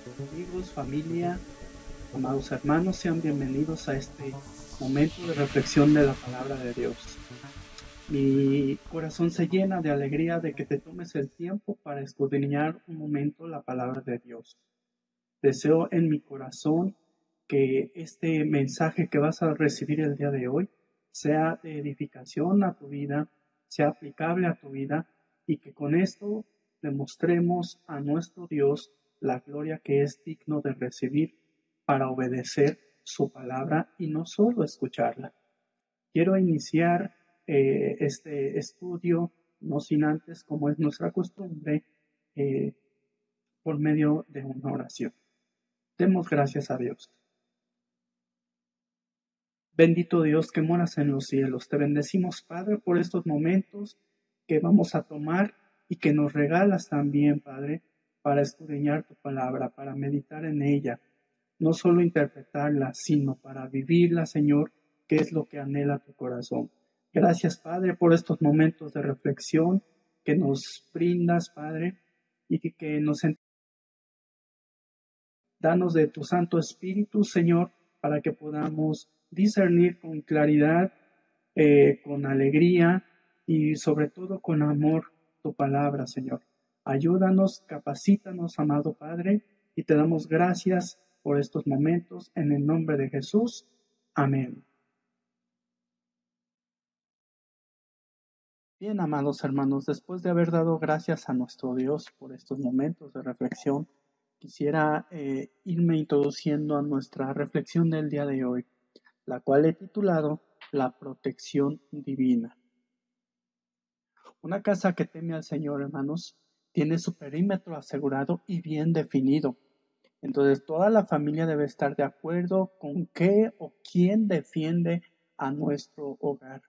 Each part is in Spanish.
Amigos, familia, amados hermanos, sean bienvenidos a este momento de reflexión de la palabra de Dios. Mi corazón se llena de alegría de que te tomes el tiempo para escudriñar un momento la palabra de Dios. Deseo en mi corazón que este mensaje que vas a recibir el día de hoy sea de edificación a tu vida, sea aplicable a tu vida y que con esto demostremos a nuestro Dios la gloria que es digno de recibir para obedecer su palabra y no solo escucharla. Quiero iniciar este estudio, no sin antes, como es nuestra costumbre, por medio de una oración. Demos gracias a Dios. Bendito Dios que moras en los cielos, te bendecimos, Padre, por estos momentos que vamos a tomar y que nos regalas también, Padre, para escudriñar tu palabra, para meditar en ella, no solo interpretarla, sino para vivirla, Señor, que es lo que anhela tu corazón. Gracias, Padre, por estos momentos de reflexión que nos brindas, Padre, y que nos danos de tu Santo Espíritu, Señor, para que podamos discernir con claridad, con alegría y sobre todo con amor tu palabra, Señor. Ayúdanos, capacítanos, amado Padre, y te damos gracias por estos momentos en el nombre de Jesús. Amén. Bien, amados hermanos, después de haber dado gracias a nuestro Dios por estos momentos de reflexión, quisiera irme introduciendo a nuestra reflexión del día de hoy, la cual he titulado La protección divina. Una casa que teme al Señor, hermanos, tiene su perímetro asegurado y bien definido. Entonces, toda la familia debe estar de acuerdo con qué o quién defiende a nuestro hogar,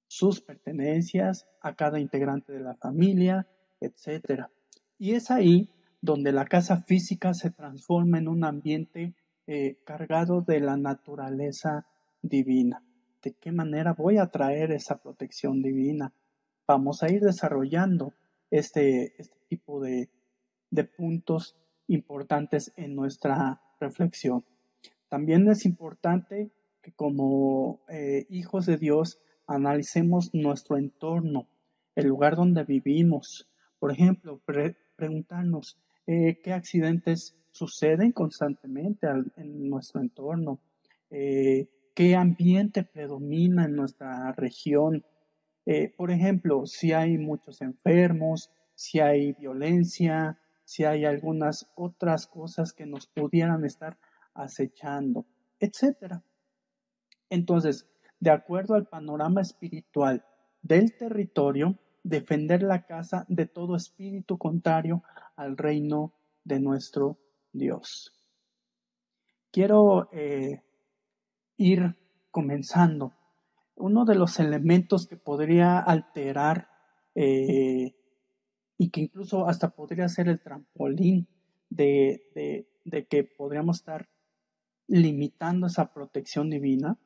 sus pertenencias, a cada integrante de la familia, etc. Y es ahí donde la casa física se transforma en un ambiente cargado de la naturaleza divina. ¿De qué manera voy a traer esa protección divina? Vamos a ir desarrollando este tipo de puntos importantes en nuestra reflexión. También es importante que como hijos de Dios analicemos nuestro entorno, el lugar donde vivimos. Por ejemplo, preguntarnos qué accidentes suceden constantemente en nuestro entorno, qué ambiente predomina en nuestra región. Por ejemplo, si hay muchos enfermos, si hay violencia, si hay algunas otras cosas que nos pudieran estar acechando, etcétera. Entonces, de acuerdo al panorama espiritual del territorio, defender la casa de todo espíritu contrario al reino de nuestro Dios. Quiero ir comenzando. Uno de los elementos que podría alterar y que incluso hasta podría ser el trampolín de que podríamos estar limitando esa protección divina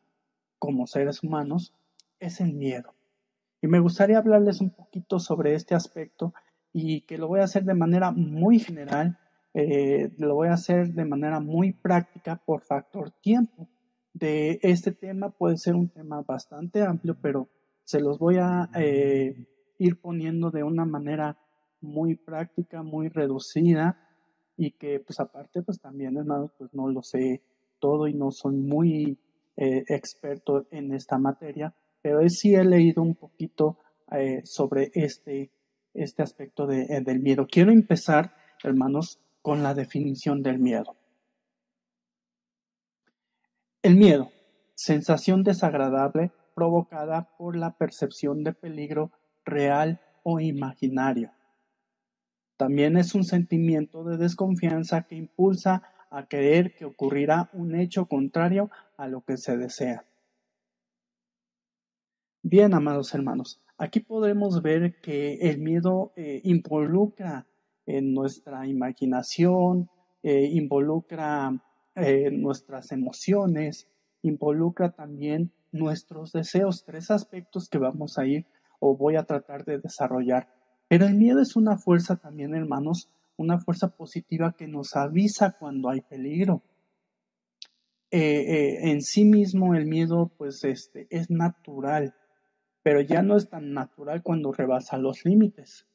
como seres humanos, es el miedo. Y me gustaría hablarles un poquito sobre este aspecto y que lo voy a hacer de manera muy general, lo voy a hacer de manera muy práctica por factor tiempo. De este tema puede ser un tema bastante amplio, pero se los voy a ir poniendo de una manera muy práctica, muy reducida y que pues aparte pues también hermanos pues no lo sé todo y no soy muy experto en esta materia, pero sí he leído un poquito sobre este aspecto del miedo. Quiero empezar, hermanos, con la definición del miedo. El miedo, sensación desagradable provocada por la percepción de peligro real o imaginario. También es un sentimiento de desconfianza que impulsa a creer que ocurrirá un hecho contrario a lo que se desea. Bien, amados hermanos, aquí podemos ver que el miedo involucra en nuestra imaginación, involucra nuestras emociones, involucra también nuestros deseos, tres aspectos que vamos a ir o voy a tratar de desarrollar. Pero el miedo es una fuerza también, hermanos, una fuerza positiva que nos avisa cuando hay peligro. En sí mismo el miedo pues es natural, pero ya no es tan natural cuando rebasa los límites.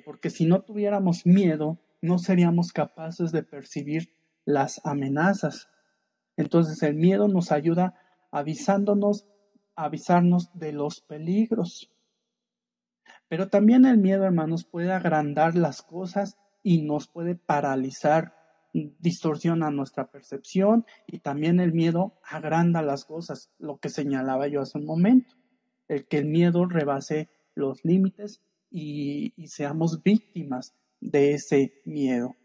Porque si no tuviéramos miedo, no seríamos capaces de percibir las amenazas. Entonces el miedo nos ayuda avisarnos de los peligros. Pero también el miedo, hermanos, puede agrandar las cosas y nos puede paralizar, distorsiona nuestra percepción, y también el miedo agranda las cosas, lo que señalaba yo hace un momento, el que el miedo rebase los límites y seamos víctimas de ese miedo.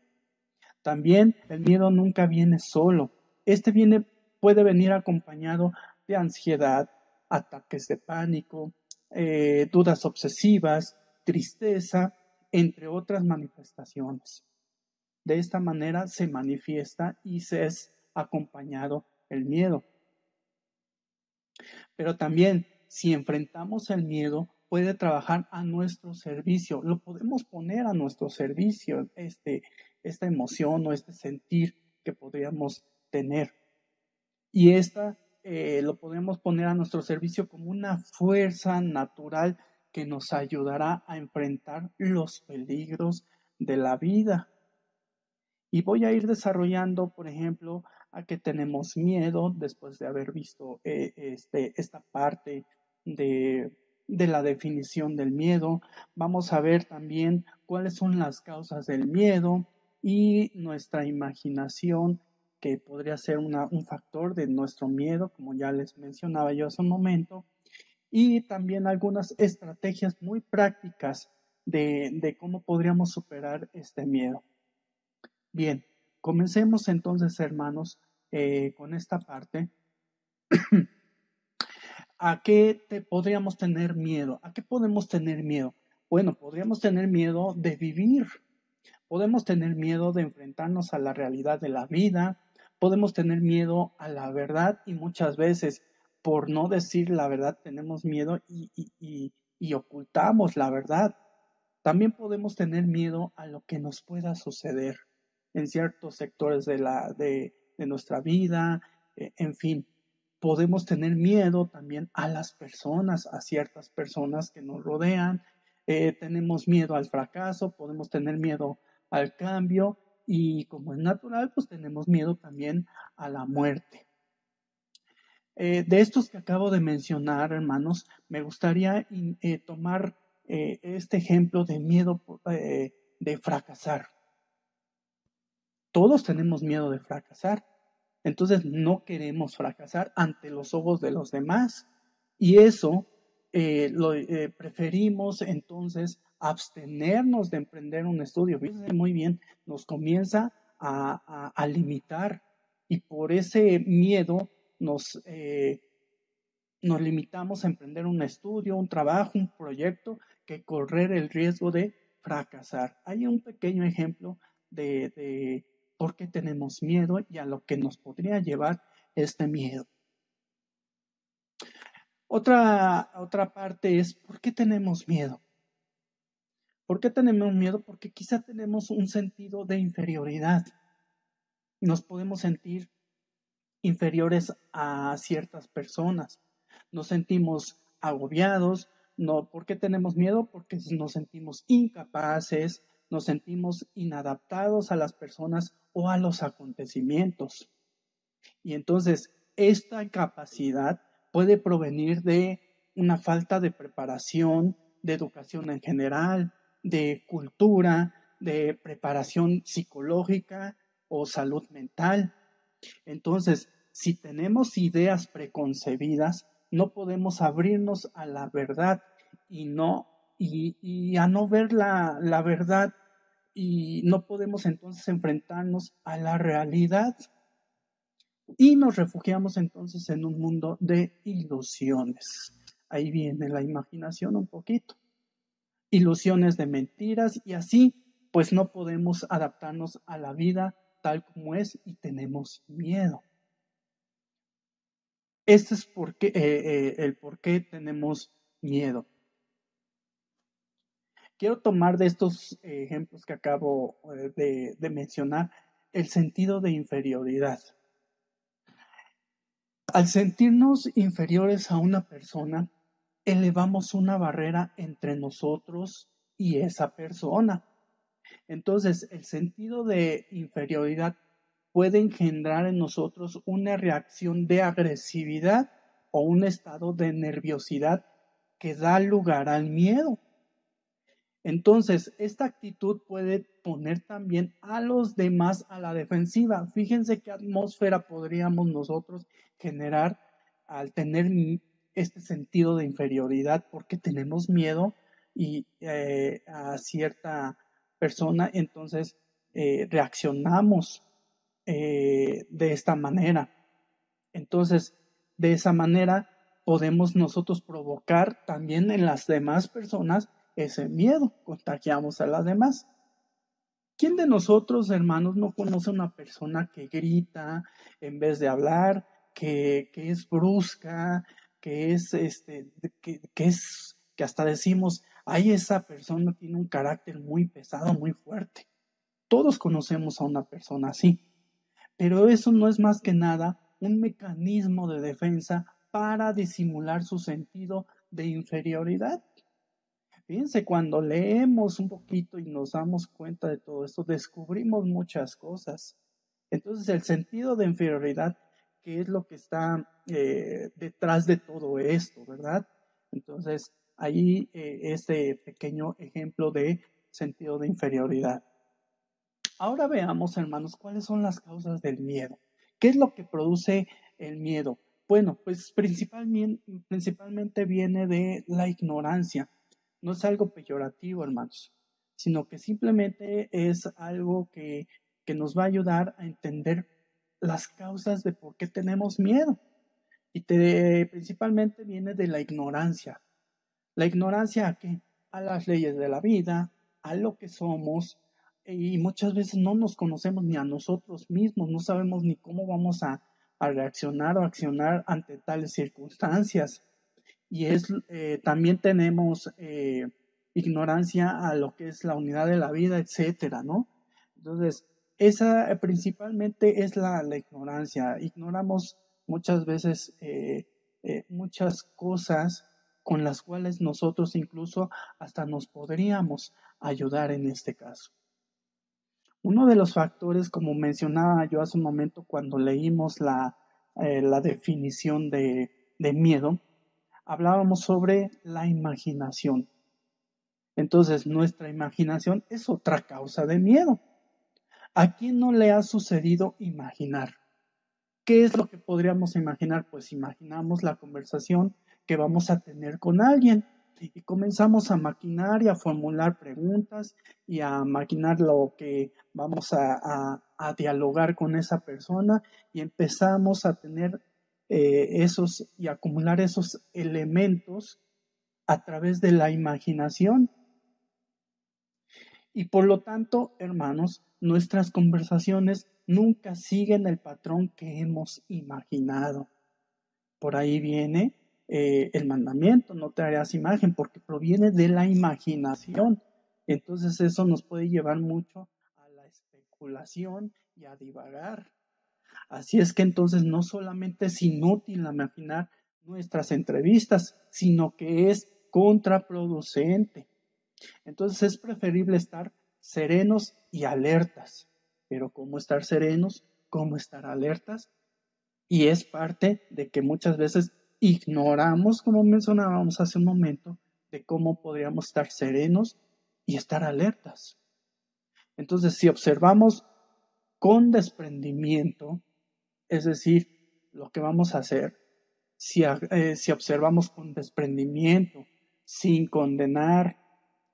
También el miedo nunca viene solo. Puede venir acompañado de ansiedad, ataques de pánico, dudas obsesivas, tristeza, entre otras manifestaciones. De esta manera se manifiesta y se es acompañado el miedo. Pero también, si enfrentamos el miedo, puede trabajar a nuestro servicio. Lo podemos poner a nuestro servicio, esta emoción o este sentir que podríamos tener. Y lo podemos poner a nuestro servicio como una fuerza natural que nos ayudará a enfrentar los peligros de la vida. Y voy a ir desarrollando, por ejemplo, a qué tenemos miedo después de haber visto esta parte de la definición del miedo. Vamos a ver también cuáles son las causas del miedo y nuestra imaginación, que podría ser un factor de nuestro miedo, como ya les mencionaba yo hace un momento, y también algunas estrategias muy prácticas de cómo podríamos superar este miedo. Bien, comencemos entonces, hermanos, con esta parte. ¿A qué podríamos tener miedo? ¿A qué podemos tener miedo? Bueno, podríamos tener miedo de vivir, podemos tener miedo de enfrentarnos a la realidad de la vida, podemos tener miedo a la verdad, y muchas veces, por no decir la verdad, tenemos miedo y ocultamos la verdad. También podemos tener miedo a lo que nos pueda suceder en ciertos sectores de nuestra vida, en fin. Podemos tener miedo también a las personas, a ciertas personas que nos rodean. Tenemos miedo al fracaso, podemos tener miedo al cambio, y como es natural, pues tenemos miedo también a la muerte. De estos que acabo de mencionar, hermanos, me gustaría tomar este ejemplo de miedo de fracasar. Todos tenemos miedo de fracasar. Entonces no queremos fracasar ante los ojos de los demás. Y eso preferimos entonces abstenernos de emprender un estudio. Fíjense muy bien, nos comienza a limitar, y por ese miedo nos limitamos a emprender un estudio, un trabajo, un proyecto, que correr el riesgo de fracasar. Hay un pequeño ejemplo de por qué tenemos miedo y a lo que nos podría llevar este miedo. Otra parte es, ¿por qué tenemos miedo? ¿Por qué tenemos miedo? Porque quizá tenemos un sentido de inferioridad. Nos podemos sentir inferiores a ciertas personas. Nos sentimos agobiados. No, ¿por qué tenemos miedo? Porque nos sentimos incapaces, nos sentimos inadaptados a las personas o a los acontecimientos. Y entonces esta incapacidad puede provenir de una falta de preparación, de educación en general, de cultura, de preparación psicológica o salud mental. Entonces, si tenemos ideas preconcebidas, no podemos abrirnos a la verdad y a no ver la verdad, y no podemos entonces enfrentarnos a la realidad. Y nos refugiamos entonces en un mundo de ilusiones. Ahí viene la imaginación un poquito. Ilusiones de mentiras, y así pues no podemos adaptarnos a la vida tal como es y tenemos miedo. Este es el por qué tenemos miedo. quiero tomar de estos ejemplos que acabo de mencionar el sentido de inferioridad. Al sentirnos inferiores a una persona, elevamos una barrera entre nosotros y esa persona. Entonces, el sentido de inferioridad puede engendrar en nosotros una reacción de agresividad o un estado de nerviosidad que da lugar al miedo. Entonces, esta actitud puede poner también a los demás a la defensiva. Fíjense qué atmósfera podríamos nosotros generar al tener este sentido de inferioridad, porque tenemos miedo a cierta persona, entonces reaccionamos de esta manera. Entonces, de esa manera podemos nosotros provocar también en las demás personas ese miedo, contagiamos a las demás. ¿Quién de nosotros, hermanos, no conoce una persona que grita en vez de hablar, que es brusca, que es que hasta decimos, ay, esa persona tiene un carácter muy pesado, muy fuerte? Todos conocemos a una persona así, pero eso no es más que nada un mecanismo de defensa para disimular su sentido de inferioridad. Fíjense, cuando leemos un poquito y nos damos cuenta de todo esto, descubrimos muchas cosas. Entonces, el sentido de inferioridad, ¿qué es lo que está detrás de todo esto, verdad? Entonces, ahí este pequeño ejemplo de sentido de inferioridad. Ahora veamos, hermanos, cuáles son las causas del miedo. ¿Qué es lo que produce el miedo? Bueno, pues principalmente viene de la ignorancia. No es algo peyorativo, hermanos, sino que simplemente es algo que nos va a ayudar a entender las causas de por qué tenemos miedo. Y principalmente viene de la ignorancia. ¿La ignorancia a qué? A las leyes de la vida, a lo que somos, y muchas veces no nos conocemos ni a nosotros mismos, no sabemos ni cómo vamos a reaccionar o accionar ante tales circunstancias. Y también tenemos ignorancia a lo que es la unidad de la vida, etcétera, ¿no? Entonces, esa principalmente es la ignorancia. Ignoramos muchas veces muchas cosas con las cuales nosotros incluso hasta nos podríamos ayudar en este caso. Uno de los factores, como mencionaba yo hace un momento cuando leímos la definición de miedo, hablábamos sobre la imaginación. Entonces, nuestra imaginación es otra causa de miedo. ¿A quién no le ha sucedido imaginar? ¿Qué es lo que podríamos imaginar? Pues imaginamos la conversación que vamos a tener con alguien y comenzamos a maquinar y a formular preguntas y a maquinar lo que vamos a dialogar con esa persona y empezamos a tener esos y acumular esos elementos a través de la imaginación. Y por lo tanto, hermanos, nuestras conversaciones nunca siguen el patrón que hemos imaginado. Por ahí viene el mandamiento, no te harás imagen, porque proviene de la imaginación. Entonces eso nos puede llevar mucho a la especulación y a divagar. Así es que entonces no solamente es inútil imaginar nuestras entrevistas, sino que es contraproducente. Entonces es preferible estar serenos y alertas. Pero ¿cómo estar serenos? ¿Cómo estar alertas? Y es parte de que muchas veces ignoramos, como mencionábamos hace un momento, de cómo podríamos estar serenos y estar alertas. Entonces, si observamos con desprendimiento, es decir, lo que vamos a hacer, si observamos con desprendimiento, sin condenar,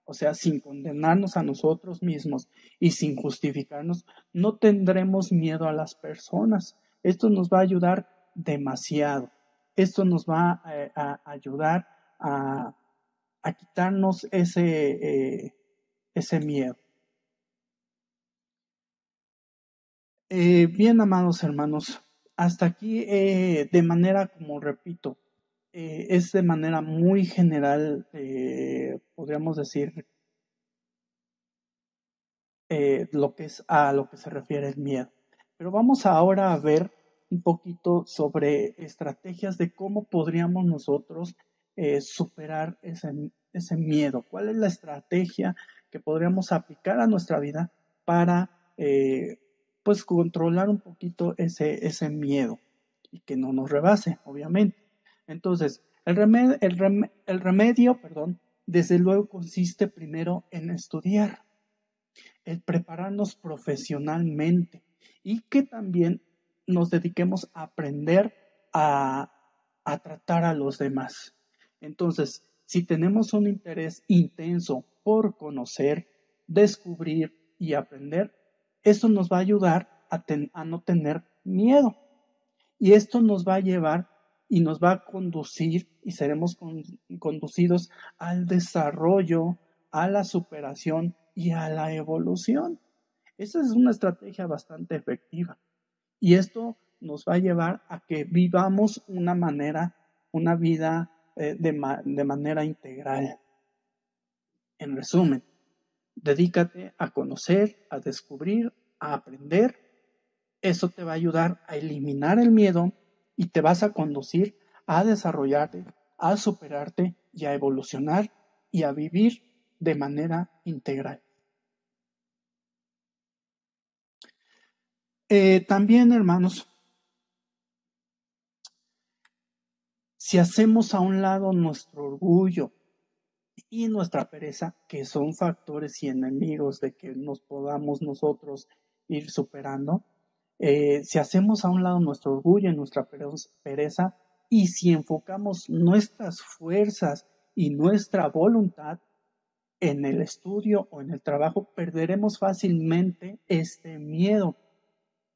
o sea, sin condenarnos a nosotros mismos y sin justificarnos, no tendremos miedo a las personas. Esto nos va a ayudar demasiado. Esto nos va a ayudar a quitarnos ese miedo. Bien, amados hermanos, hasta aquí de manera, como repito, es de manera muy general, podríamos decir, lo que es a lo que se refiere el miedo. Pero vamos ahora a ver un poquito sobre estrategias de cómo podríamos nosotros superar ese miedo. ¿Cuál es la estrategia que podríamos aplicar a nuestra vida para pues controlar un poquito ese miedo y que no nos rebase, obviamente? Entonces, el remedio, perdón, desde luego consiste primero en estudiar, el prepararnos profesionalmente y que también nos dediquemos a aprender a tratar a los demás. Entonces, si tenemos un interés intenso por conocer, descubrir y aprender, eso nos va a ayudar a no tener miedo. Y esto nos va a llevar y nos va a conducir y seremos conducidos al desarrollo, a la superación y a la evolución. Esa es una estrategia bastante efectiva. Y esto nos va a llevar a que vivamos una vida de manera integral. En resumen, dedícate a conocer, a descubrir, a aprender. Eso te va a ayudar a eliminar el miedo y te vas a conducir a desarrollarte, a superarte y a evolucionar y a vivir de manera integral. También, hermanos, si hacemos a un lado nuestro orgullo y nuestra pereza, que son factores y enemigos de que nos podamos nosotros ir superando, si hacemos a un lado nuestro orgullo y nuestra pereza, y si enfocamos nuestras fuerzas y nuestra voluntad en el estudio o en el trabajo, perderemos fácilmente este miedo.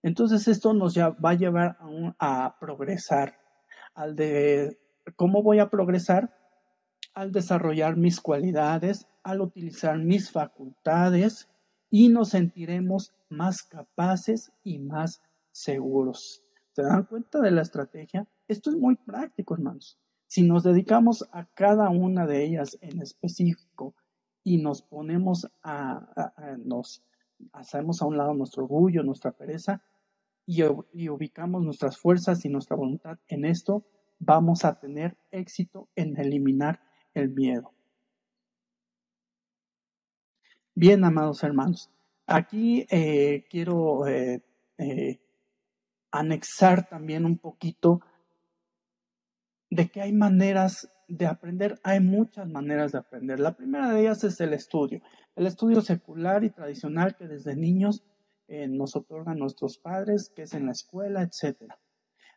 Entonces esto nos va a llevar a progresar. ¿Cómo voy a progresar? Al desarrollar mis cualidades, al utilizar mis facultades y nos sentiremos más capaces y más seguros. ¿Se dan cuenta de la estrategia? Esto es muy práctico, hermanos. Si nos dedicamos a cada una de ellas en específico y nos ponemos nos hacemos a un lado nuestro orgullo, nuestra pereza y ubicamos nuestras fuerzas y nuestra voluntad en esto, vamos a tener éxito en eliminar el miedo. Bien, amados hermanos, aquí quiero anexar también un poquito de que hay maneras de aprender, hay muchas maneras de aprender. La primera de ellas es el estudio secular y tradicional que desde niños nos otorgan nuestros padres, que es en la escuela, etc.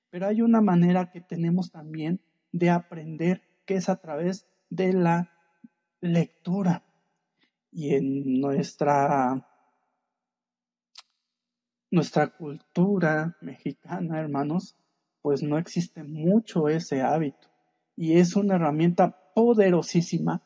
Pero hay una manera que tenemos también de aprender, que es a través de la lectura. Y en nuestra cultura mexicana, hermanos, pues no existe mucho ese hábito. Y es una herramienta poderosísima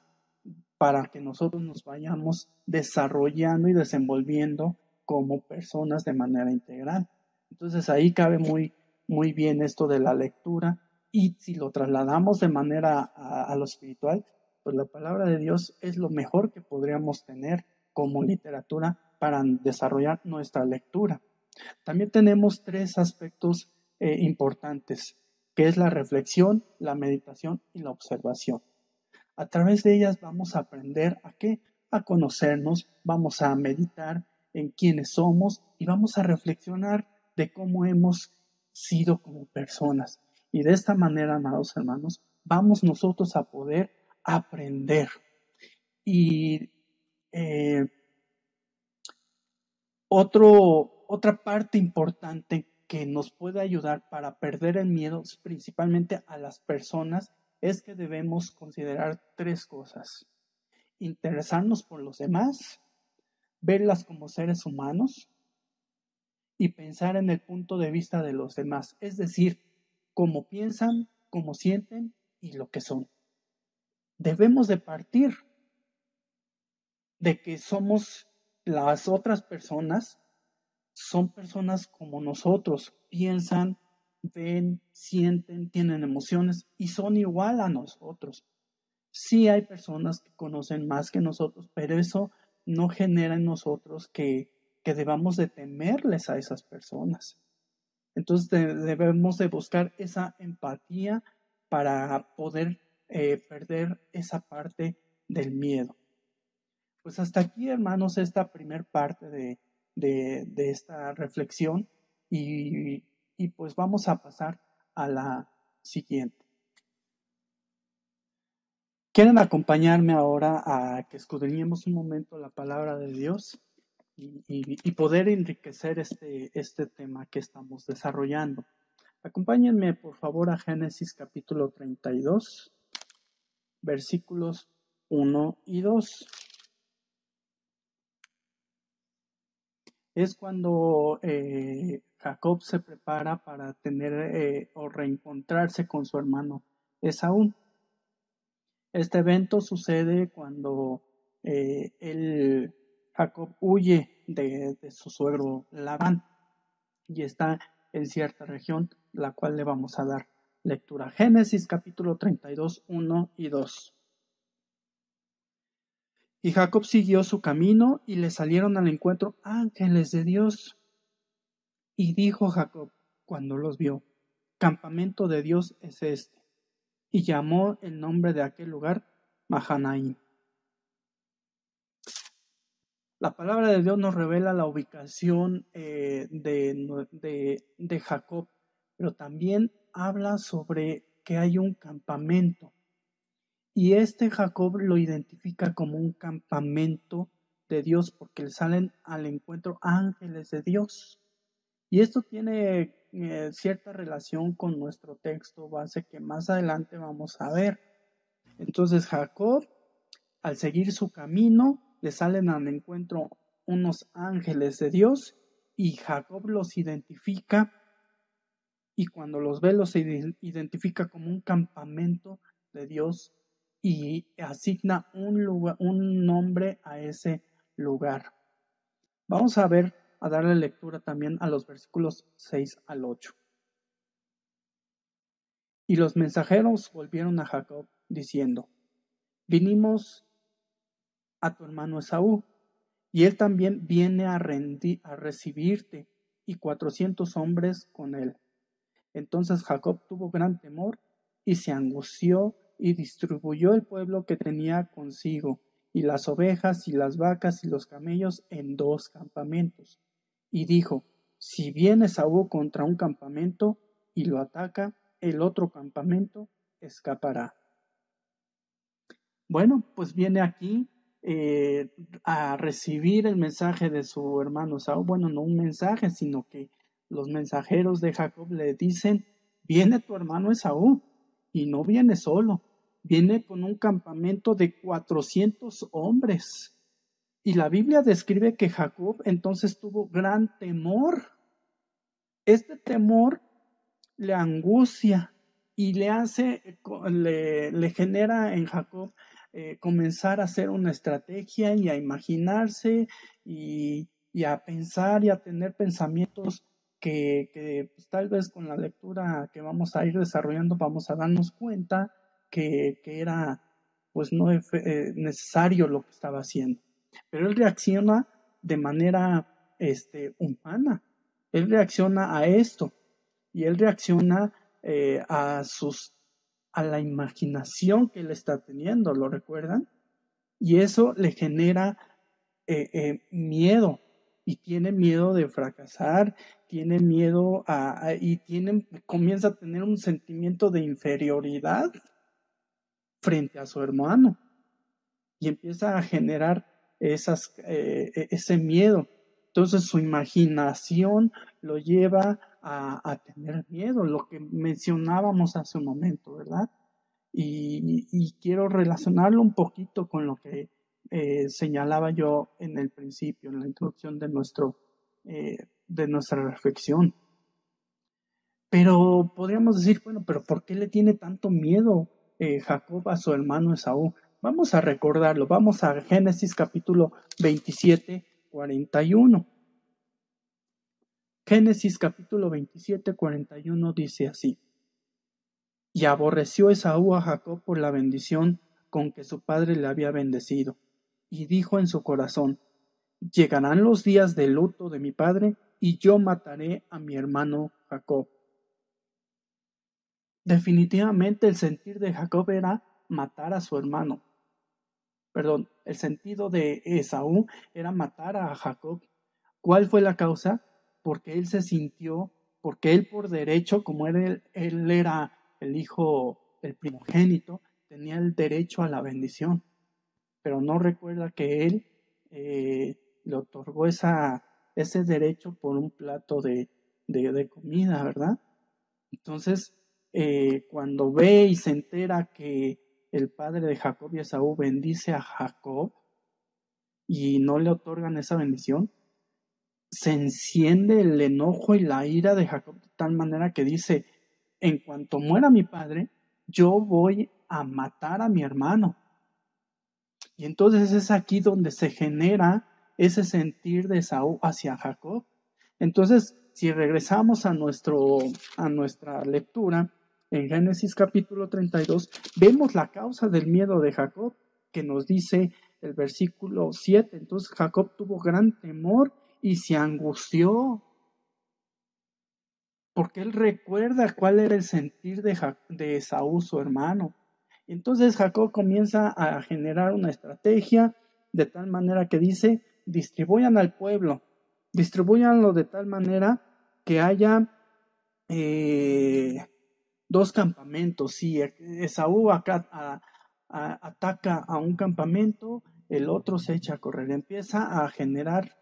para que nosotros nos vayamos desarrollando y desenvolviendo como personas de manera integral. Entonces ahí cabe muy, muy bien esto de la lectura, y si lo trasladamos de manera a lo espiritual, pues la palabra de Dios es lo mejor que podríamos tener como literatura para desarrollar nuestra lectura. También tenemos tres aspectos importantes, que es la reflexión, la meditación y la observación. A través de ellas vamos a aprender a qué, a conocernos, vamos a meditar en quiénes somos y vamos a reflexionar de cómo hemos sido como personas. Y de esta manera, amados hermanos, vamos nosotros a poder aprender. Y otra parte importante que nos puede ayudar para perder el miedo, principalmente a las personas, es que debemos considerar tres cosas: interesarnos por los demás, verlas como seres humanos y pensar en el punto de vista de los demás, es decir, cómo piensan, cómo sienten y lo que son. Debemos de partir de que somos las otras personas, son personas como nosotros, piensan, ven, sienten, tienen emociones y son igual a nosotros. Sí hay personas que conocen más que nosotros, pero eso no genera en nosotros que debamos de temerles a esas personas. Entonces debemos de buscar esa empatía para poder perder esa parte del miedo. Pues hasta aquí, hermanos, esta primer parte de esta reflexión y pues vamos a pasar a la siguiente. ¿Quieren acompañarme ahora a que escudriñemos un momento la palabra de Dios y poder enriquecer este tema que estamos desarrollando? Acompáñenme, por favor, a Génesis capítulo 32, versículos 1 y 2. Es cuando Jacob se prepara para tener o reencontrarse con su hermano Esaú. Este evento sucede cuando Jacob huye de su suegro Labán y está en cierta región, la cual le vamos a dar lectura. Génesis capítulo 32, 1 y 2. Y Jacob siguió su camino y le salieron al encuentro ángeles de Dios. Y dijo Jacob cuando los vio: campamento de Dios es este. Y llamó el nombre de aquel lugar Mahanaim. La palabra de Dios nos revela la ubicación de Jacob, pero también habla sobre que hay un campamento. Y Jacob lo identifica como un campamento de Dios porque le salen al encuentro ángeles de Dios. Y esto tiene cierta relación con nuestro texto base que más adelante vamos a ver. Entonces Jacob, al seguir su camino, le salen al encuentro unos ángeles de Dios y Jacob los identifica, y cuando los ve los identifica como un campamento de Dios y asigna un nombre a ese lugar. Vamos a darle lectura también a los versículos 6 al 8. Y los mensajeros volvieron a Jacob diciendo: vinimos a tu hermano Esaú, y él también viene a recibirte, y 400 hombres con él. Entonces Jacob tuvo gran temor y se angustió y distribuyó el pueblo que tenía consigo, y las ovejas y las vacas y los camellos en 2 campamentos. Y dijo: si viene Esaú contra un campamento y lo ataca, el otro campamento escapará. Bueno, pues viene aquí a recibir el mensaje de su hermano Esaú. Bueno, no un mensaje, sino que los mensajeros de Jacob le dicen: viene tu hermano Esaú, y no viene solo, viene con un campamento de 400 hombres. Y la Biblia describe que Jacob entonces tuvo gran temor. Este temor le angustia y le genera en Jacob comenzar a hacer una estrategia y a imaginarse y a pensar y a tener pensamientos que pues, tal vez con la lectura que vamos a ir desarrollando vamos a darnos cuenta que era pues no necesario lo que estaba haciendo. Pero él reacciona de manera humana. Él reacciona a esto y él reacciona a la imaginación que él está teniendo, ¿lo recuerdan? Y eso le genera miedo, y tiene miedo de fracasar, tiene miedo comienza a tener un sentimiento de inferioridad frente a su hermano, y empieza a generar ese miedo. Entonces su imaginación lo lleva a tener miedo, lo que mencionábamos hace un momento, ¿verdad? Y quiero relacionarlo un poquito con lo que señalaba yo en el principio, en la introducción de nuestra reflexión. Pero podríamos decir, bueno, pero ¿por qué le tiene tanto miedo Jacob a su hermano Esaú? Vamos a recordarlo, vamos a Génesis capítulo 27, 41. Génesis capítulo 27, 41 dice así: y aborreció Esaú a Jacob por la bendición con que su padre le había bendecido, y dijo en su corazón: llegarán los días de luto de mi padre, y yo mataré a mi hermano Jacob. Definitivamente el sentir de Jacob era matar a su hermano. Perdón, el sentido de Esaú era matar a Jacob. ¿Cuál fue la causa? Porque él se sintió, porque él por derecho, como él era el hijo, el primogénito, tenía el derecho a la bendición, pero no recuerda que él le otorgó ese derecho por un plato de comida, ¿verdad? Entonces, cuando ve y se entera que el padre de Jacob y Esaú bendice a Jacob y no le otorgan esa bendición, se enciende el enojo y la ira de Jacob de tal manera que dice: en cuanto muera mi padre, yo voy a matar a mi hermano. Y entonces es aquí donde se genera ese sentir de Esaú hacia Jacob. Entonces, si regresamos a nuestra lectura, en Génesis capítulo 32, vemos la causa del miedo de Jacob, que nos dice el versículo 7. Entonces Jacob tuvo gran temor y se angustió, porque él recuerda cuál era el sentir de Esaú, su hermano. Entonces Jacob comienza a generar una estrategia de tal manera que dice: distribuyan al pueblo, distribuyanlo de tal manera que haya dos campamentos. Si Esaú ataca a un campamento, el otro se echa a correr, empieza a generar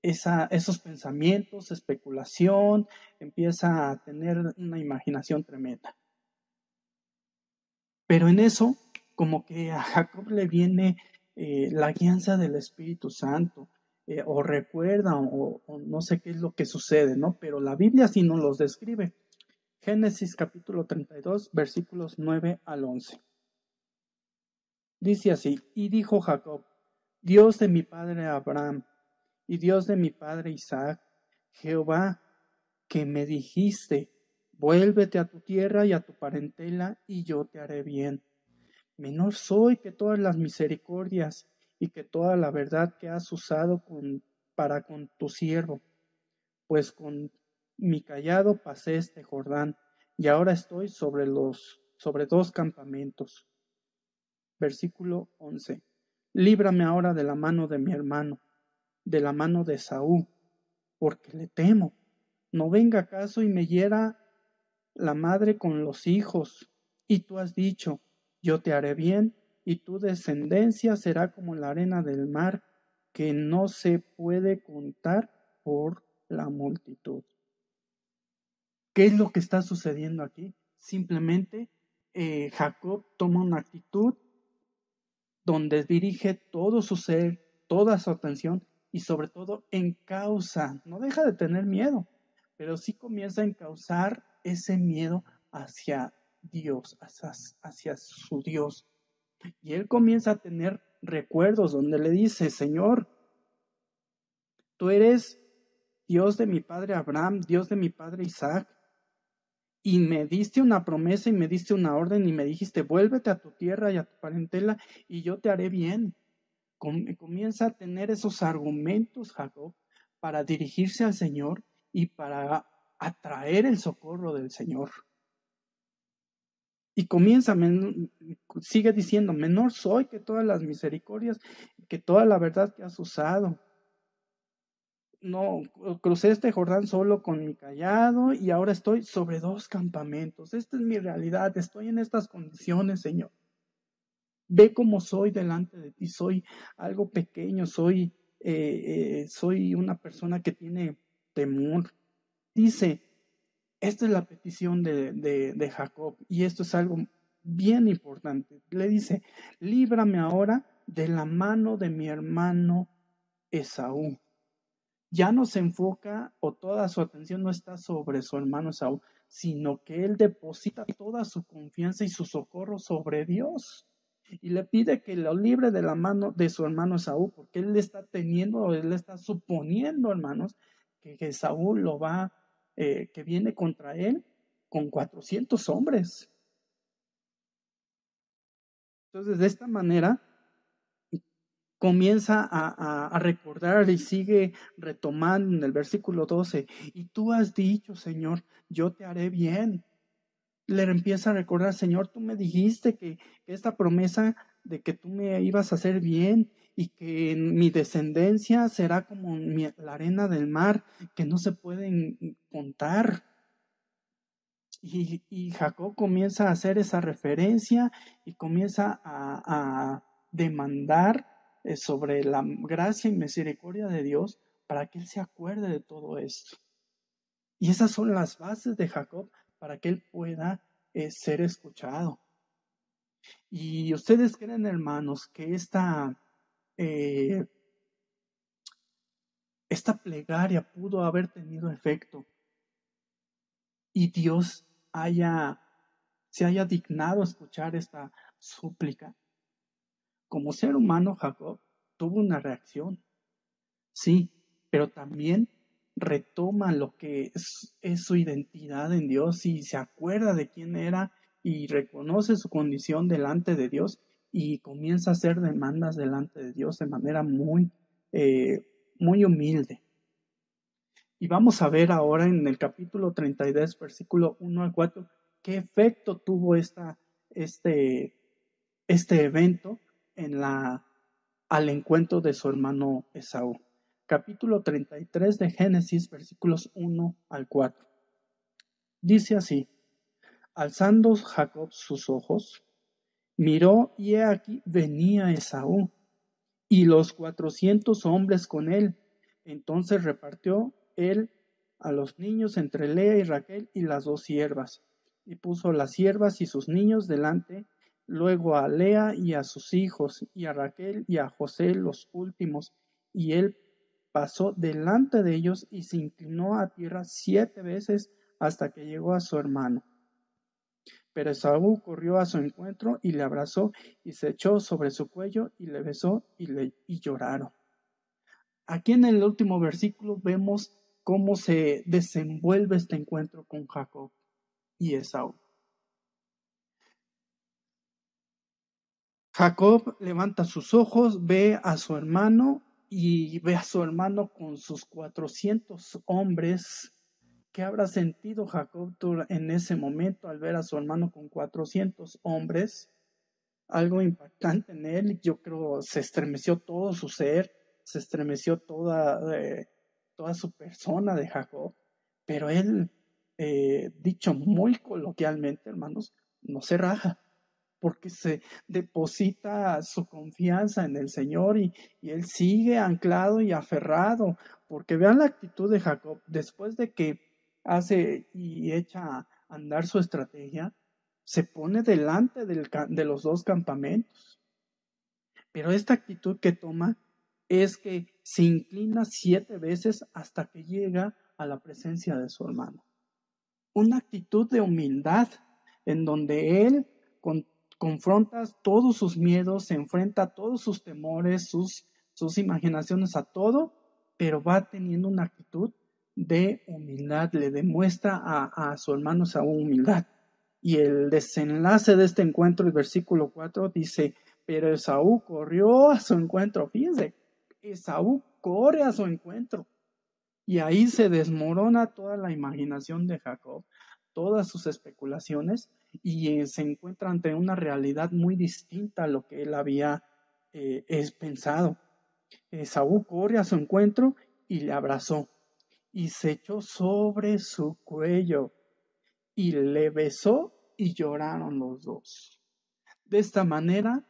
esos pensamientos, especulación, empieza a tener una imaginación tremenda. Pero en eso, como que a Jacob le viene la guianza del Espíritu Santo, o recuerda, o no sé qué es lo que sucede, ¿no? Pero la Biblia sí nos los describe. Génesis capítulo 32, versículos 9 al 11. Dice así: y dijo Jacob: Dios de mi padre Abraham y Dios de mi padre Isaac, Jehová, que me dijiste: vuélvete a tu tierra y a tu parentela, y yo te haré bien. Menor soy que todas las misericordias y que toda la verdad que has usado para con tu siervo, pues con mi cayado pasé este Jordán, y ahora estoy sobre dos campamentos. Versículo 11. Líbrame ahora de la mano de mi hermano, de la mano de Esaú, porque le temo. No venga acaso y me hiera la madre con los hijos. Y tú has dicho: yo te haré bien, y tu descendencia será como la arena del mar, que no se puede contar por la multitud. ¿Qué es lo que está sucediendo aquí? Simplemente Jacob toma una actitud donde dirige todo su ser, toda su atención, y sobre todo encausa, no deja de tener miedo, pero sí comienza a encauzar ese miedo hacia Dios, hacia su Dios. Y él comienza a tener recuerdos donde le dice: Señor, tú eres Dios de mi padre Abraham, Dios de mi padre Isaac, y me diste una promesa y me diste una orden y me dijiste: vuélvete a tu tierra y a tu parentela y yo te haré bien. Comienza a tener esos argumentos Jacob para dirigirse al Señor y para atraer el socorro del Señor. Y sigue diciendo: menor soy que todas las misericordias, que toda la verdad que has usado. No, crucé este Jordán solo con mi cayado y ahora estoy sobre dos campamentos. Esta es mi realidad, estoy en estas condiciones, Señor. Ve cómo soy delante de ti, soy algo pequeño, soy una persona que tiene temor. Dice, esta es la petición de Jacob, y esto es algo bien importante. Le dice: líbrame ahora de la mano de mi hermano Esaú. Ya no se enfoca, o toda su atención no está sobre su hermano Esaú, sino que él deposita toda su confianza y su socorro sobre Dios. Y le pide que lo libre de la mano de su hermano Esaú, porque él está suponiendo, hermanos, que Esaú que viene contra él con 400 hombres. Entonces, de esta manera, comienza a recordar y sigue retomando en el versículo 12. Y tú has dicho, Señor, yo te haré bien. Le empieza a recordar, Señor, tú me dijiste que esta promesa de que tú me ibas a hacer bien y que mi descendencia será como la arena del mar, que no se pueden contar. Y Jacob comienza a hacer esa referencia y comienza a demandar sobre la gracia y misericordia de Dios para que él se acuerde de todo esto. Y esas son las bases de Jacob para que él pueda ser escuchado. Y ustedes creen, hermanos, que esta plegaria pudo haber tenido efecto y Dios se haya dignado a escuchar esta súplica. Como ser humano, Jacob tuvo una reacción, sí, pero también retoma lo que es su identidad en Dios y se acuerda de quién era y reconoce su condición delante de Dios y comienza a hacer demandas delante de Dios de manera muy humilde. Y vamos a ver ahora en el capítulo 32, versículo 1 al 4, qué efecto tuvo este evento al encuentro de su hermano Esaú. Capítulo 33 de Génesis, versículos 1 al 4. Dice así: alzando Jacob sus ojos, miró y he aquí venía Esaú y los 400 hombres con él. Entonces repartió él a los niños entre Lea y Raquel y las 2 siervas, y puso las siervas y sus niños delante, luego a Lea y a sus hijos, y a Raquel y a José los últimos, y él pasó delante de ellos y se inclinó a tierra 7 veces hasta que llegó a su hermano. Pero Esaú corrió a su encuentro y le abrazó y se echó sobre su cuello y le besó y lloraron. Aquí en el último versículo vemos cómo se desenvuelve este encuentro con Jacob y Esaú. Jacob levanta sus ojos, ve a su hermano y ve a su hermano con sus 400 hombres. ¿Qué habrá sentido Jacob en ese momento al ver a su hermano con 400 hombres? Algo impactante en él. Yo creo se estremeció todo su ser, se estremeció toda su persona de Jacob, pero él, dicho muy coloquialmente, hermanos, no se raja, porque se deposita su confianza en el Señor y él sigue anclado y aferrado, porque vean la actitud de Jacob después de que hace y echa a andar su estrategia. Se pone delante de los 2 campamentos. Pero esta actitud que toma es que se inclina 7 veces hasta que llega a la presencia de su hermano. Una actitud de humildad en donde él confronta todos sus miedos, se enfrenta a todos sus temores, sus imaginaciones, a todo, pero va teniendo una actitud de humildad, le demuestra a su hermano esa humildad. Y el desenlace de este encuentro, el versículo 4, dice: pero Esaú corrió a su encuentro. Fíjense, Esaú corre a su encuentro. Y ahí se desmorona toda la imaginación de Jacob, todas sus especulaciones, y se encuentra ante una realidad muy distinta a lo que él había pensado. Esaú corre a su encuentro y le abrazó, y se echó sobre su cuello, y le besó, y lloraron los 2. De esta manera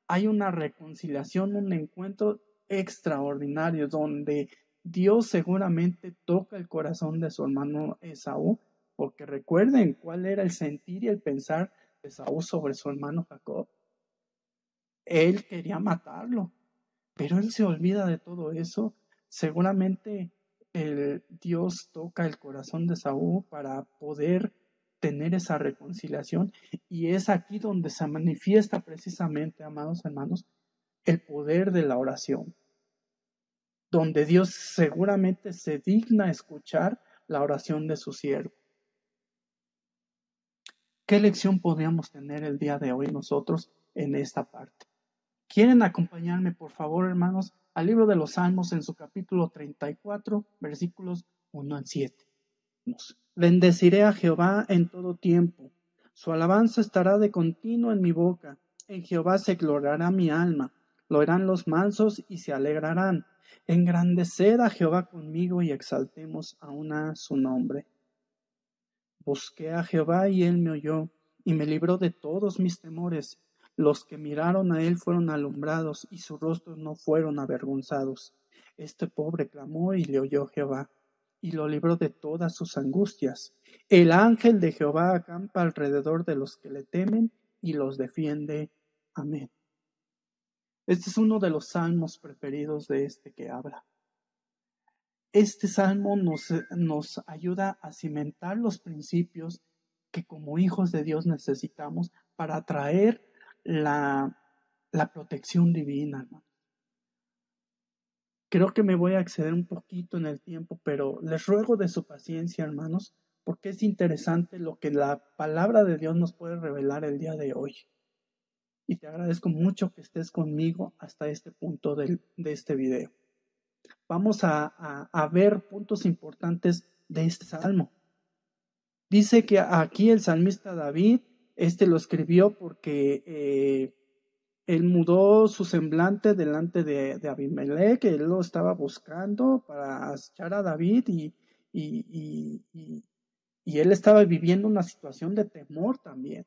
hay una reconciliación, un encuentro extraordinario donde Dios seguramente toca el corazón de su hermano Esaú, porque recuerden cuál era el sentir y el pensar de Esaú sobre su hermano Jacob. Él quería matarlo, pero él se olvida de todo eso. Seguramente Dios toca el corazón de Esaú para poder tener esa reconciliación, y es aquí donde se manifiesta precisamente, amados hermanos, el poder de la oración, donde Dios seguramente se digna escuchar la oración de su siervo. ¿Qué lección podríamos tener el día de hoy nosotros en esta parte? ¿Quieren acompañarme, por favor, hermanos, al libro de los Salmos en su capítulo 34, versículos 1 al 7? Bendeciré a Jehová en todo tiempo. Su alabanza estará de continuo en mi boca. En Jehová se gloriará mi alma. Lo oirán los mansos y se alegrarán. Engrandeced a Jehová conmigo y exaltemos aún a su nombre. Busqué a Jehová y él me oyó y me libró de todos mis temores. Los que miraron a él fueron alumbrados y sus rostros no fueron avergonzados. Este pobre clamó y le oyó Jehová y lo libró de todas sus angustias. El ángel de Jehová acampa alrededor de los que le temen y los defiende. Amén. Este es uno de los salmos preferidos de este que habla. Este salmo nos ayuda a cimentar los principios que como hijos de Dios necesitamos para atraer la protección divina, ¿no? Creo que me voy a exceder un poquito en el tiempo, pero les ruego de su paciencia, hermanos, porque es interesante lo que la palabra de Dios nos puede revelar el día de hoy. Y te agradezco mucho que estés conmigo hasta este punto de este video. Vamos a ver puntos importantes de este salmo. Dice que aquí el salmista David, lo escribió porque él mudó su semblante delante de Abimelech, que él lo estaba buscando para echar a David y él estaba viviendo una situación de temor también.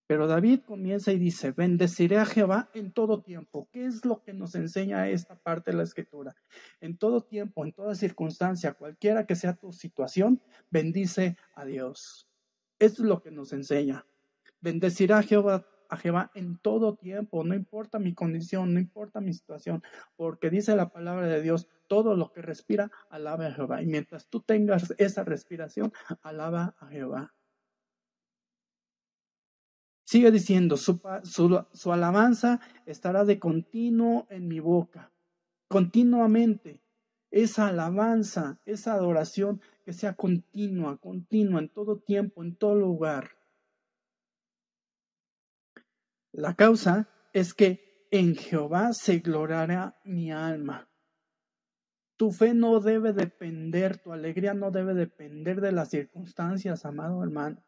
Pero David comienza y dice, bendeciré a Jehová en todo tiempo. ¿Qué es lo que nos enseña esta parte de la Escritura? En todo tiempo, en toda circunstancia, cualquiera que sea tu situación, bendice a Dios. Esto es lo que nos enseña. Bendeciré a Jehová en todo tiempo, no importa mi condición, no importa mi situación, porque dice la palabra de Dios, todo lo que respira, alaba a Jehová. Y mientras tú tengas esa respiración, alaba a Jehová. Sigue diciendo, su alabanza estará de continuo en mi boca, continuamente. Esa alabanza, esa adoración que sea continua en todo tiempo, en todo lugar. La causa es que en Jehová se gloriará mi alma. Tu fe no debe depender, tu alegría no debe depender de las circunstancias, amado hermano,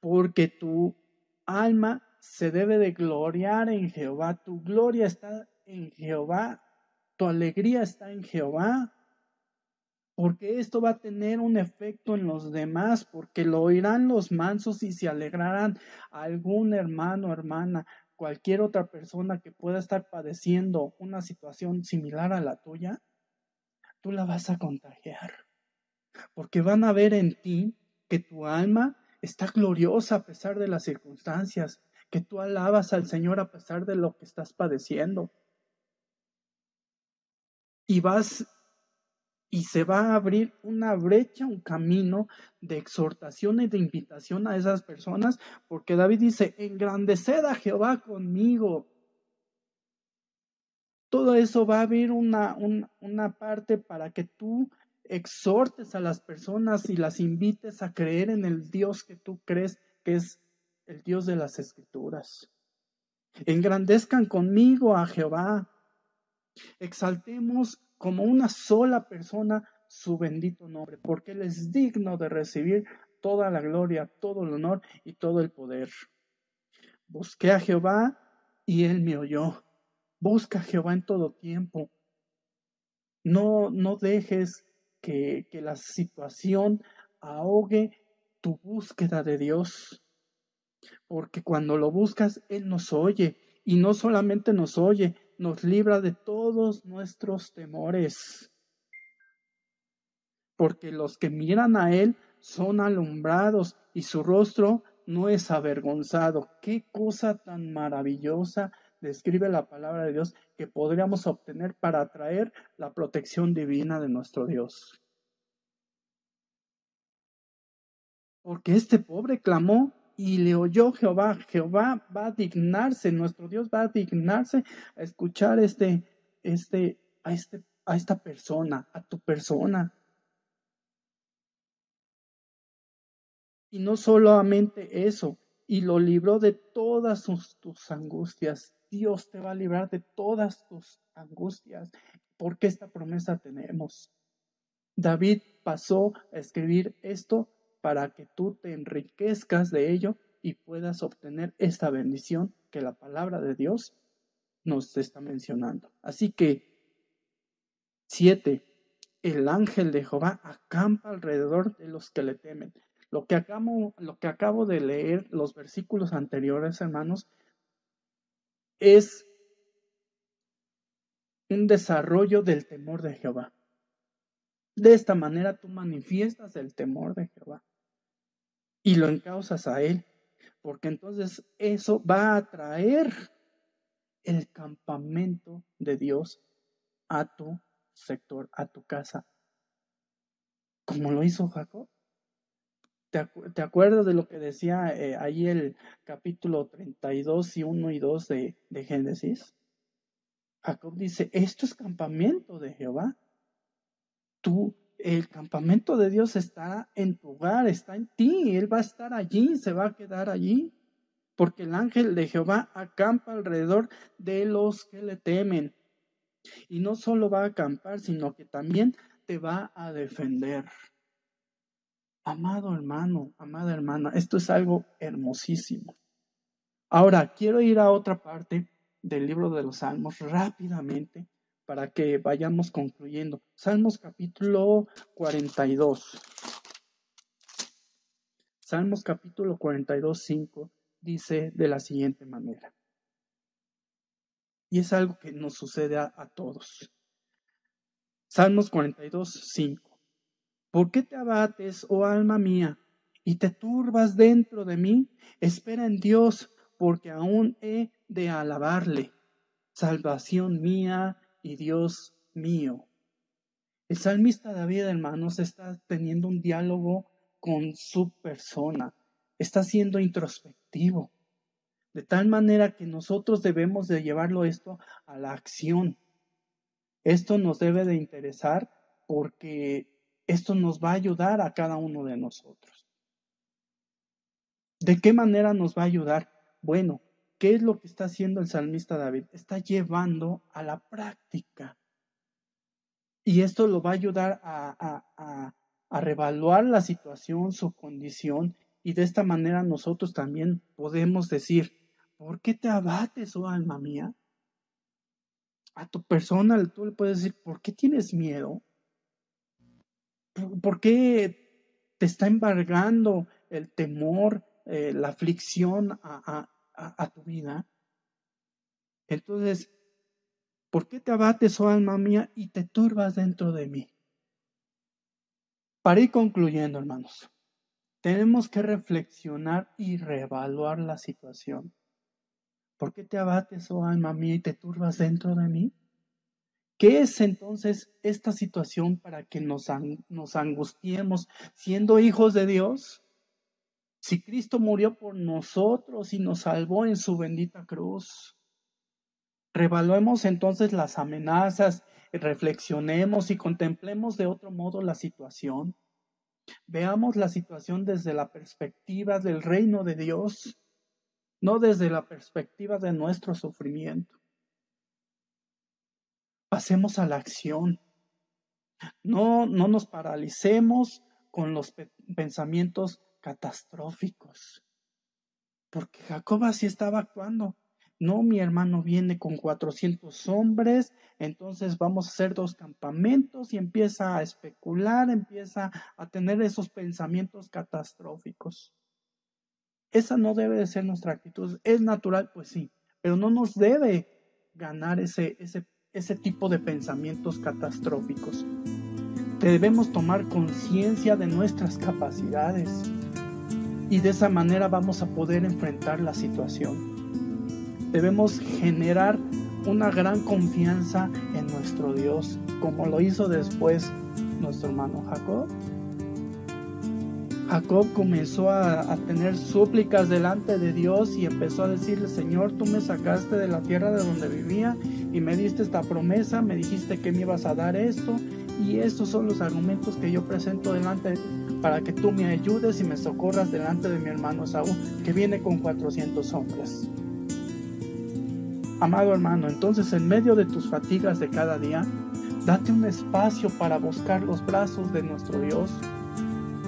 porque tu alma se debe de gloriar en Jehová. Tu gloria está en Jehová. Tu alegría está en Jehová. Porque esto va a tener un efecto en los demás. Porque lo oirán los mansos y se alegrarán. Algún hermano, hermana, cualquier otra persona que pueda estar padeciendo una situación similar a la tuya, tú la vas a contagiar. Porque van a ver en ti que tu alma está gloriosa a pesar de las circunstancias, que tú alabas al Señor a pesar de lo que estás padeciendo. Y se va a abrir una brecha, un camino de exhortación y de invitación a esas personas, porque David dice, engrandeced a Jehová conmigo. Todo eso va a abrir una parte para que tú exhortes a las personas y las invites a creer en el Dios que tú crees que es el Dios de las Escrituras. Engrandezcan conmigo a Jehová. Exaltemos como una sola persona su bendito nombre, porque Él es digno de recibir toda la gloria, todo el honor y todo el poder. Busqué a Jehová y Él me oyó. Busca a Jehová en todo tiempo. No dejes que la situación ahogue tu búsqueda de Dios, porque cuando lo buscas, Él nos oye, y no solamente nos oye, nos libra de todos nuestros temores, porque los que miran a Él son alumbrados y su rostro no es avergonzado. Qué cosa tan maravillosa describe la palabra de Dios que podríamos obtener para atraer la protección divina de nuestro Dios. Porque este pobre clamó y le oyó Jehová. Jehová va a dignarse, nuestro Dios va a dignarse a escuchar a esta persona, a tu persona. Y no solamente eso, y lo libró de todas tus angustias. Dios te va a librar de todas tus angustias, porque esta promesa tenemos. David pasó a escribir esto para que tú te enriquezcas de ello y puedas obtener esta bendición que la palabra de Dios nos está mencionando. Así que 7. El ángel de Jehová acampa alrededor de los que le temen. Lo que acabo de leer, los versículos anteriores, hermanos, es un desarrollo del temor de Jehová. De esta manera tú manifiestas el temor de Jehová y lo encauzas a Él, porque entonces eso va a traer el campamento de Dios a tu sector, a tu casa, como lo hizo Jacob. ¿Te acuerdas de lo que decía ahí el capítulo 32 y 1 y 2 de Génesis? Jacob dice, esto es campamento de Jehová. El campamento de Dios está en tu hogar, está en ti. Él va a estar allí, se va a quedar allí. Porque el ángel de Jehová acampa alrededor de los que le temen. Y no solo va a acampar, sino que también te va a defender. Amado hermano, amada hermana, esto es algo hermosísimo. Ahora, quiero ir a otra parte del libro de los Salmos rápidamente para que vayamos concluyendo. Salmos capítulo 42. Salmos capítulo 42, 5 dice de la siguiente manera. Y es algo que nos sucede a todos. Salmos 42, 5. ¿Por qué te abates, oh alma mía, y te turbas dentro de mí? Espera en Dios, porque aún he de alabarle, salvación mía y Dios mío. El salmista David, hermanos, está teniendo un diálogo con su persona, está siendo introspectivo, de tal manera que nosotros debemos de llevarlo esto a la acción. Esto nos debe de interesar porque esto nos va a ayudar a cada uno de nosotros. ¿De qué manera nos va a ayudar? Bueno, ¿qué es lo que está haciendo el salmista David? Está llevando a la práctica. Y esto lo va a ayudar a reevaluar la situación, su condición, y de esta manera nosotros también podemos decir, ¿por qué te abates, oh alma mía? A tu persona tú le puedes decir, ¿por qué tienes miedo? ¿Por qué te está embargando el temor, la aflicción a tu vida? Entonces, ¿por qué te abates, oh alma mía, y te turbas dentro de mí? Para ir concluyendo, hermanos, tenemos que reflexionar y reevaluar la situación. ¿Por qué te abates, oh alma mía, y te turbas dentro de mí? ¿Qué es entonces esta situación para que nos angustiemos siendo hijos de Dios? Si Cristo murió por nosotros y nos salvó en su bendita cruz. Revaluemos entonces las amenazas, reflexionemos y contemplemos de otro modo la situación. Veamos la situación desde la perspectiva del reino de Dios, no desde la perspectiva de nuestro sufrimiento. Pasemos a la acción. No nos paralicemos con los pensamientos catastróficos. Porque Jacob así estaba actuando. No, mi hermano viene con 400 hombres, entonces vamos a hacer 2 campamentos y empieza a especular, empieza a tener esos pensamientos catastróficos. Esa no debe de ser nuestra actitud. ¿Es natural? Pues sí, pero no nos debe ganar ese tipo de pensamientos catastróficos. Debemos tomar conciencia de nuestras capacidades y de esa manera vamos a poder enfrentar la situación. Debemos generar una gran confianza en nuestro Dios, como lo hizo después nuestro hermano Jacob. Jacob comenzó a tener súplicas delante de Dios y empezó a decirle, Señor, tú me sacaste de la tierra de donde vivía y me diste esta promesa, me dijiste que me ibas a dar esto y estos son los argumentos que yo presento delante de ti para que tú me ayudes y me socorras delante de mi hermano Esaú, que viene con 400 hombres. Amado hermano, entonces en medio de tus fatigas de cada día, date un espacio para buscar los brazos de nuestro Dios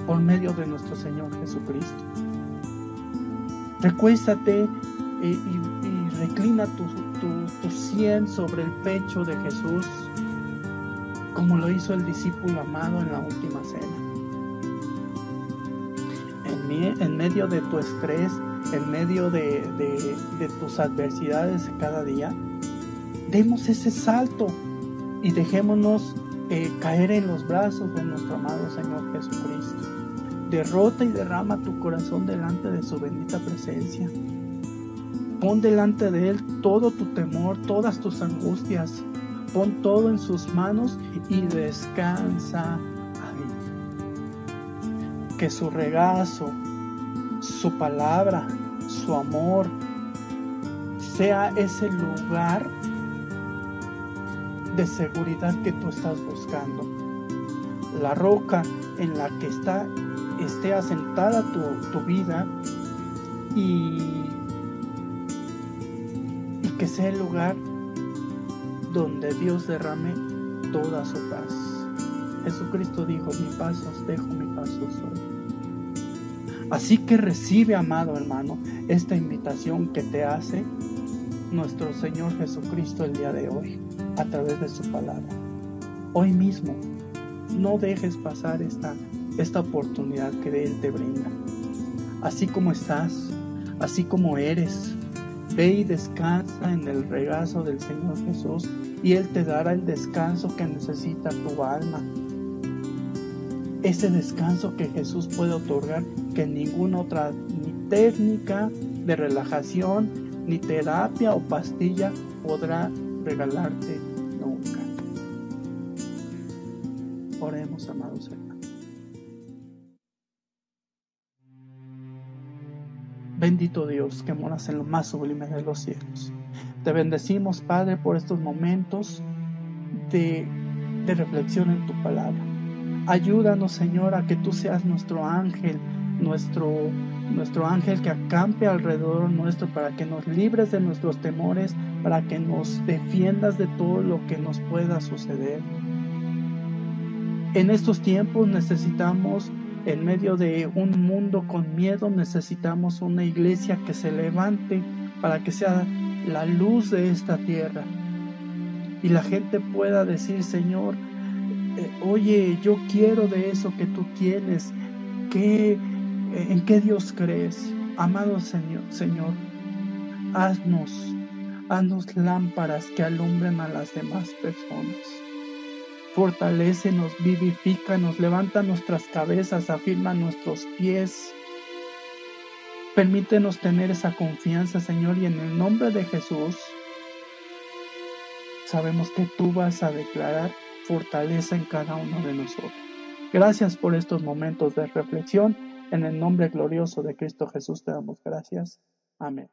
por medio de nuestro Señor Jesucristo. Recuéstate y reclina tu sien sobre el pecho de Jesús, como lo hizo el discípulo amado en la última cena. En medio de tu estrés, en medio de tus adversidades cada día, demos ese salto y dejémonos caer en los brazos de nuestro amado Señor Jesucristo. Derrota y derrama tu corazón delante de su bendita presencia. Pon delante de Él todo tu temor, todas tus angustias. Pon todo en sus manos y descansa ahí. Que su regazo, su palabra, su amor, sea ese lugar de seguridad que tú estás buscando. La roca en la que esté asentada tu vida y que sea el lugar donde Dios derrame toda su paz. Jesucristo dijo: mi paz os dejo, mi paz os doy. Así que recibe, amado hermano, esta invitación que te hace nuestro Señor Jesucristo el día de hoy, a través de su palabra. Hoy mismo, no dejes pasar esta oportunidad que Él te brinda. Así como estás, así como eres, ve y descansa en el regazo del Señor Jesús y Él te dará el descanso que necesita tu alma. Ese descanso que Jesús puede otorgar, que ninguna otra, ni técnica de relajación, ni terapia o pastilla podrá regalarte nunca. Oremos, amados hermanos. Bendito Dios que moras en lo más sublime de los cielos. Te bendecimos, Padre, por estos momentos de reflexión en tu palabra. Ayúdanos, Señor, a que tú seas nuestro ángel, nuestro ángel que acampe alrededor nuestro, para que nos libres de nuestros temores, para que nos defiendas de todo lo que nos pueda suceder. En estos tiempos necesitamos, en medio de un mundo con miedo, necesitamos una iglesia que se levante para que sea la luz de esta tierra. Y la gente pueda decir: Señor, oye, yo quiero de eso que tú tienes. ¿En qué Dios crees? Amado Señor, haznos lámparas que alumbren a las demás personas. Fortalécenos, vivifícanos, levanta nuestras cabezas, afirma nuestros pies. Permítenos tener esa confianza, Señor, y en el nombre de Jesús sabemos que tú vas a declarar fortaleza en cada uno de nosotros. Gracias por estos momentos de reflexión. En el nombre glorioso de Cristo Jesús te damos gracias. Amén.